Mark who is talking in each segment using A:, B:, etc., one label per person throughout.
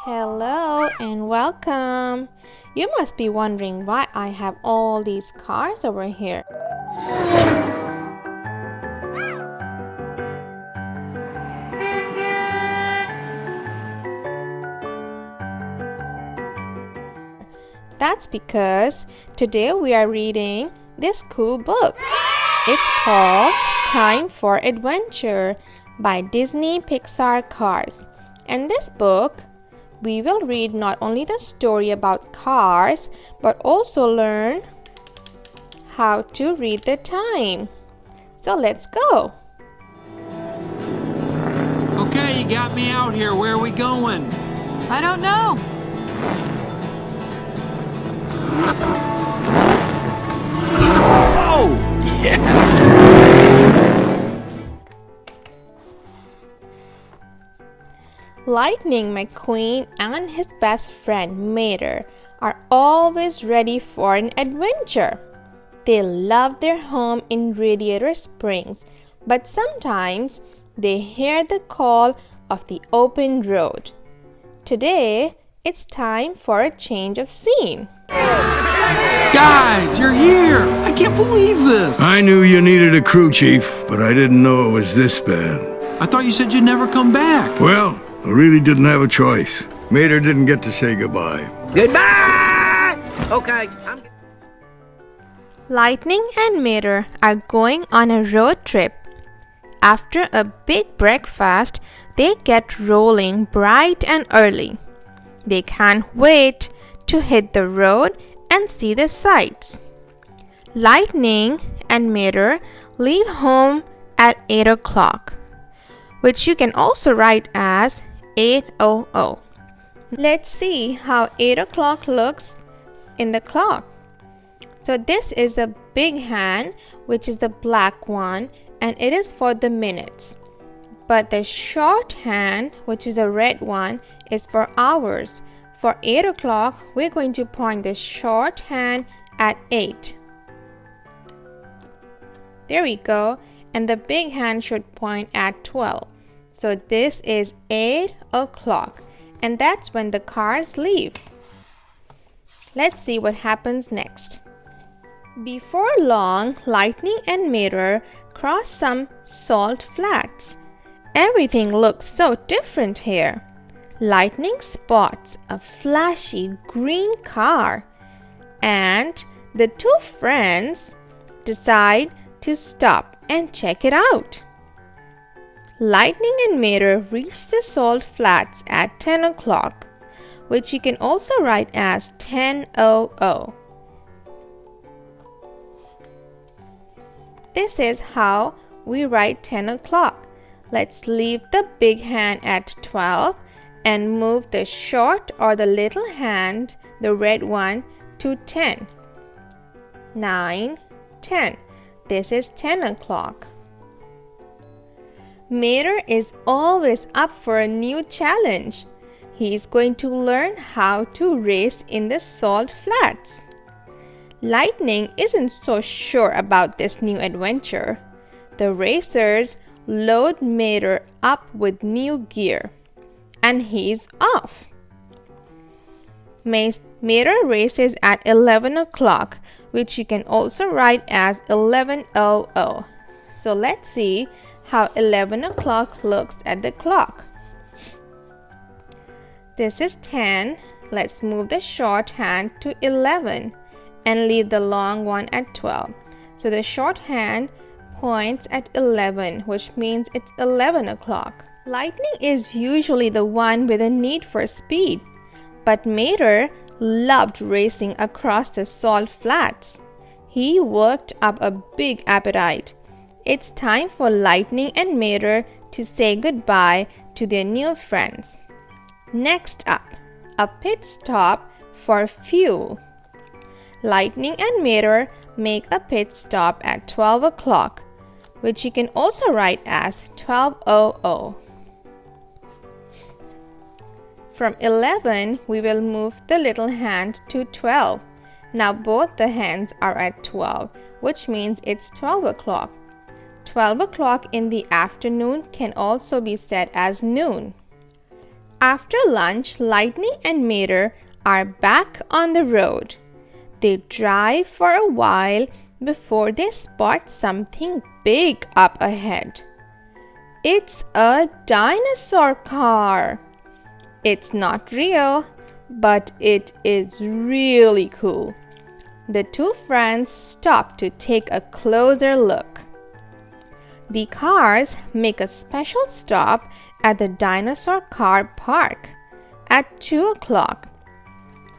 A: Hello and welcome. You must be wondering why I have all these cars over here. That's because today we are reading this cool book. It's called Time for Adventure by Disney Pixar Cars. And this book, we will read not only the story about cars, but also learn how to read the time. So let's go.
B: Okay, you got me out here. Where are we going?
C: I don't know.
B: Oh, yes!
A: Lightning McQueen and his best friend Mater are always ready for an adventure. They love their home in Radiator Springs, but sometimes they hear the call of the open road. Today, it's time for a change of scene.
B: Guys, you're here! I can't believe this!
D: I knew you needed a crew chief, but I didn't know it was this bad.
B: I thought you said you'd never come back.
D: Well, I really didn't have a choice. Mater didn't get to say goodbye.
E: Goodbye! Okay,
A: Lightning and Mater are going on a road trip. After a big breakfast, they get rolling bright and early. They can't wait to hit the road and see the sights. Lightning and Mater leave home at 8 o'clock, which you can also write as 8:00. Let's see how 8 o'clock looks in the clock. So this is a big hand, which is the black one, and it is for the minutes. But the short hand, which is a red one, is for hours. For 8 o'clock, we're going to point the short hand at 8. There we go. And the big hand should point at 12. So this is 8 o'clock. And that's when the cars leave. Let's see what happens next. Before long, Lightning and Mater cross some salt flats. Everything looks so different here. Lightning spots a flashy green car, and the two friends decide to stop and check it out. Lightning and Mater reach the salt flats at 10 o'clock, which you can also write as 10:00. This is how we write 10 o'clock. Let's leave the big hand at 12 and move the short or the little hand, the red one, to 10. 9, 10. This is 10 o'clock. Mater is always up for a new challenge. He is going to learn how to race in the salt flats. Lightning isn't so sure about this new adventure. The racers load Mater up with new gear, and he's off. Mater races at 11 o'clock, which you can also write as 11:00. So let's see how 11 o'clock looks at the clock. This is 10. Let's move the short hand to 11 and leave the long one at 12. So the short hand points at 11, which means it's 11 o'clock. Lightning is usually the one with a need for speed, but Mater loved racing across the salt flats. He worked up a big appetite. It's time for Lightning and Mater to say goodbye to their new friends. Next up, a pit stop for fuel. Lightning and Mater make a pit stop at 12 o'clock, which you can also write as 12:00. From 11, we will move the little hand to 12. Now both the hands are at 12, which means it's 12 o'clock. 12 o'clock in the afternoon can also be said as noon. After lunch, Lightning and Mater are back on the road. They drive for a while before they spot something big up ahead. It's a dinosaur car. It's not real, but it is really cool. The two friends stop to take a closer look. The cars make a special stop at the dinosaur car park at 2 o'clock.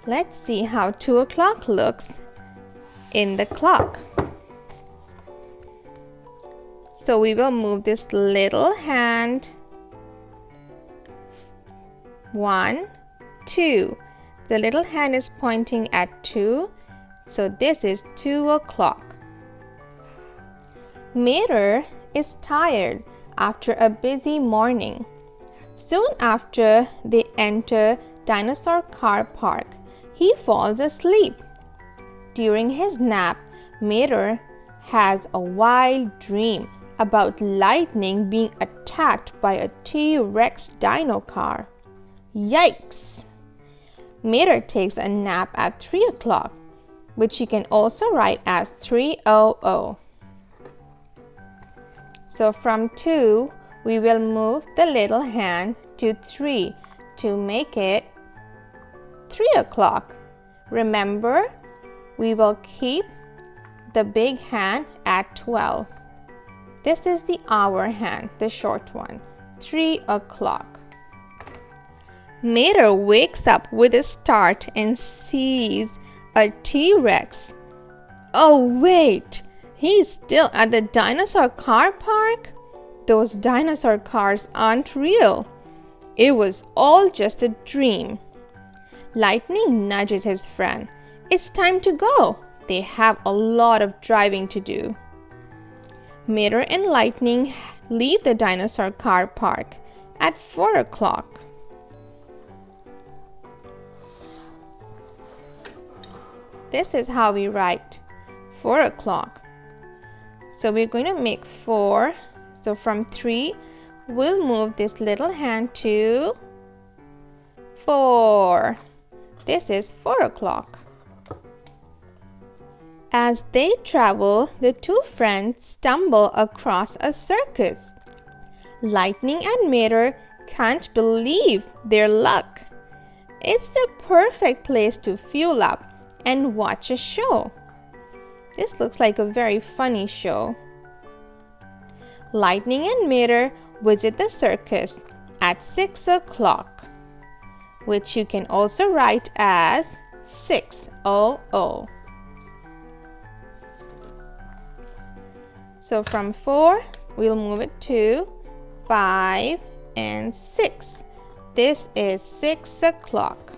A: Let's see how 2 o'clock looks in the clock. So we will move this little hand. 1, 2. The little hand is pointing at 2. So this is 2 o'clock. Mater is tired after a busy morning. Soon after they enter Dinosaur Car Park, he falls asleep. During his nap, Mater has a wild dream about Lightning being attacked by a T-Rex dino car. Yikes! Mater takes a nap at 3 o'clock, which you can also write as 3:00. So from 2, we will move the little hand to 3 to make it 3 o'clock. Remember, we will keep the big hand at 12. This is the hour hand, the short one, 3 o'clock. Mater wakes up with a start and sees a T-Rex. Oh wait, he's still at the dinosaur car park? Those dinosaur cars aren't real. It was all just a dream. Lightning nudges his friend. It's time to go. They have a lot of driving to do. Mater and Lightning leave the dinosaur car park at 4 o'clock. This is how we write 4 o'clock. So we're going to make 4. So from 3, we'll move this little hand to 4. This is 4 o'clock. As they travel, the two friends stumble across a circus. Lightning and Mater can't believe their luck. It's the perfect place to fuel up and watch a show. This looks like a very funny show. Lightning and Mater visit the circus at 6 o'clock, which you can also write as 6:00. So from 4, we'll move it to 5 and 6. This is 6 o'clock.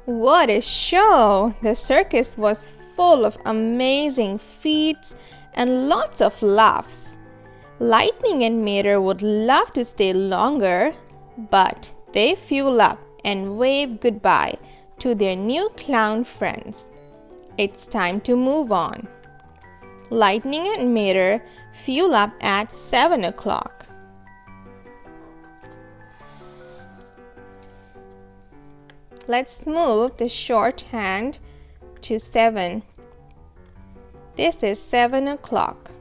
A: What a show! The circus was full of amazing feats and lots of laughs. Lightning and Mater would love to stay longer, but they fuel up and wave goodbye to their new clown friends. It's time to move on. Lightning and Mater fuel up at 7 o'clock. Let's move the short hand to 7. This is 7 o'clock.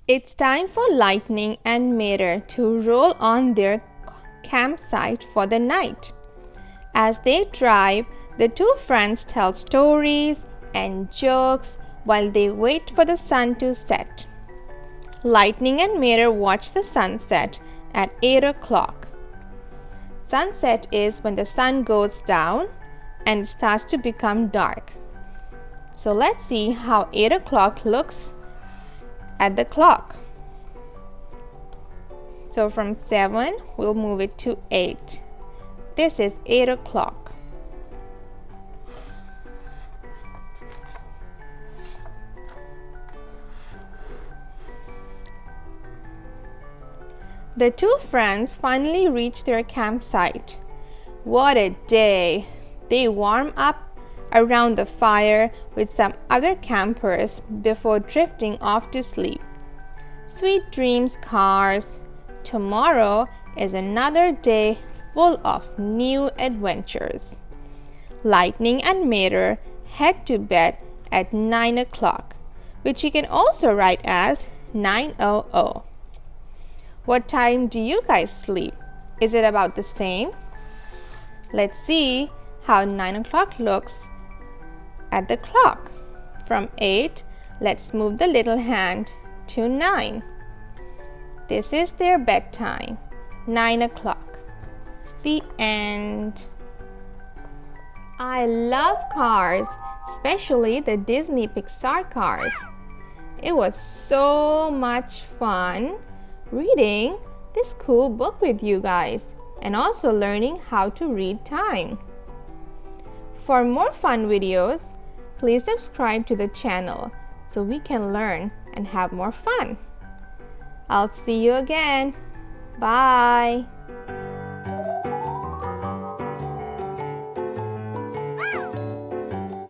A: It's time for Lightning and Mater to roll on their campsite for the night. As they drive, the two friends tell stories and jokes while they wait for the sun to set. Lightning and Mater watch the sunset at 8 o'clock. Sunset is when the sun goes down and it starts to become dark. So let's see how 8 o'clock looks at the clock. So from 7, we'll move it to 8. This is 8 o'clock. The two friends finally reach their campsite. What a day! They warm up around the fire with some other campers before drifting off to sleep. Sweet dreams, cars. Tomorrow is another day full of new adventures. Lightning and Mater head to bed at 9 o'clock, which you can also write as 9:00. What time do you guys sleep? Is it about the same? Let's see how 9 o'clock looks at the clock. From 8, let's move the little hand to 9. This is their bedtime, 9 o'clock. The end. I love cars, especially the Disney Pixar cars. It was so much fun reading this cool book with you guys and also learning how to read time. For more fun videos, please subscribe to the channel so we can learn and have more fun. I'll see you again. Bye.